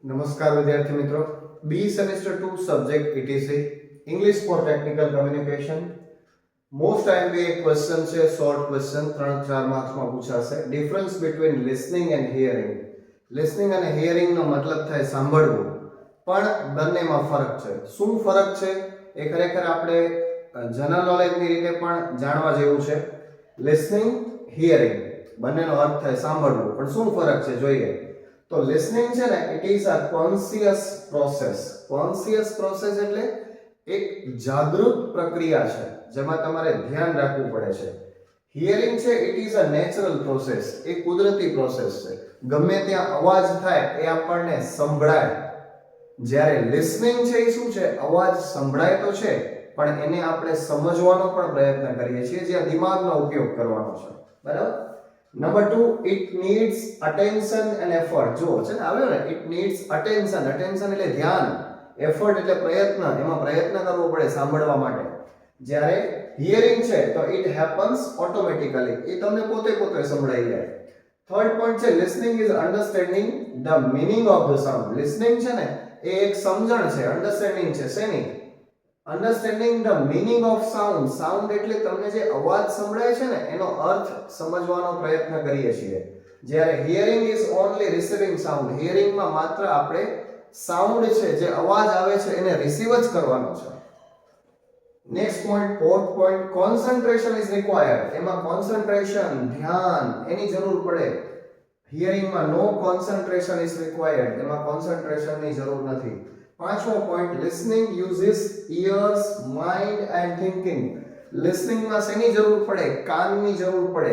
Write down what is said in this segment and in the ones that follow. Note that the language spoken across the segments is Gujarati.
नमस्कार विद्यार्थी मित्रों, B semester 2 subject ETC English for technical communication most IMP question છે શોર્ટ ક્વેશ્ચન 3-4 માર્ક્સ માં પૂછાશે. Difference between listening and hearing. Listening અને હિયરિંગ નો મતલબ થાય સાંભળવું, પણ બંનેમાં ફરક છે. શું ફરક છે એ ખરેખર આપણે જનરલ નોલેજની રીતે પણ જાણવા જેવું છે. લિસનિંગ, હિયરિંગ બંનેનો અર્થ થાય સાંભળવું, પણ શું ફરક છે જોઈએ. તો લિસનિંગ છે ને, it is a conscious process. Conscious process એટલે એક જાગૃત પ્રક્રિયા છે જેમાં તમારે ધ્યાન રાખવું પડે છે. હિયરિંગ છે, it is a natural process, એ કુદરતી પ્રોસેસ છે. ગમે ત્યાં અવાજ થાય એ આપણને સંભળાય. જ્યારે લિસનિંગ છે એ શું છે, અવાજ સંભળાય તો છે પણ એને આપણે સમજવાનો પણ પ્રયત્ન કરીએ છીએ, જ્યાં દિમાગનો ઉપયોગ કરવાનો છે. બરાબર. Number 2, it needs attention and effort. જો છે ને આવ્યો ને, ઇટ નીડ્સ અટેન્શન. અટેન્શન એટલે ધ્યાન, એફર્ટ એટલે પ્રયત્ન, એમાં પ્રયત્ન કરવો પડે સાંભળવા માટે. જ્યારે હિયરિંગ છે તો ઇટ હેપન્સ ઓટોમેટિકલી, એ તમને પોતે સંભળાઈ જાય. થર્ડ પોઈન્ટ છે, listening is understanding the meaning of the sound. Listening છે ને એ એક સમજણ છે, અન્ડરસ્ટેન્ડિંગ છે. શેની? Understanding the meaning of sound. Sound એટલે તમને જે અવાજ સંભળાય છે ને એનો અર્થ સમજવાનો પ્રયત્ન કરીએ છીએ. જ્યારે hearing is only receiving sound. હિયરિંગમાં માત્ર આપણે સાઉન્ડ છે, જે અવાજ આવે છે એને રિસીવ જ કરવાનો છે. Next point, fourth point, concentration is required. એમાં કોન્સન્ટ્રેશન, ધ્યાન એની જરૂર પડે. હિયરિંગમાં નો કોન્સન્ટ્રેશન ઇઝ રિક્વાયર્ડ. એમાં કોન્સન્ટ્રેશનની જરૂર નથી. પાંચમો પોઈન્ટ, listening uses ears, mind and thinking. લિસનિંગમાં શેની જરૂર પડે? કાનની જરૂર પડે,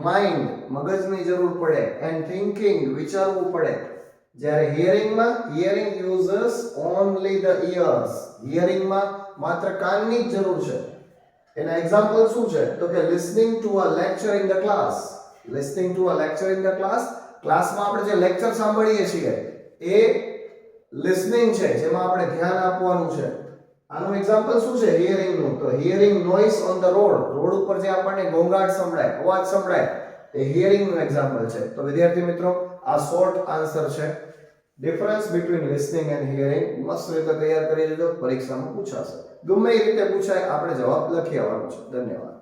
માઇન્ડ મગજની જરૂર પડે, એન્ડ થિંકિંગ વિચારવું પડે. જ્યારે hearing uses only the years. હિયરિંગમાં માત્ર કાનની જ જરૂર છે. એના એક્ઝામ્પલ શું છે તો કે listening to a lecture in the class. Listening to a lecture in the class. ક્લાસમાં આપણે જે લેક્ચર સાંભળીએ છીએ એ લિસનિંગ છે, જેમાં આપણે ધ્યાન આપવાનું છે. આનું એક્ઝામ્પલ શું છે હિયરિંગનું? તો hearing noise on the road. Road ઉપર જે આપણને ઘોંઘાટ સંભળાય, અવાજ સંભળાય, એ હિયરિંગનું એક્ઝામ્પલ છે. તો વિદ્યાર્થી મિત્રો, આ શોર્ટ આન્સર છે. Difference between listening and hearing મસ્ત રીતે તૈયાર કરી દેજો, પરીક્ષામાં પૂછાશે. ગમે એ રીતે પૂછાય, આપણે જવાબ લખી આવવાનો છે. ધન્યવાદ.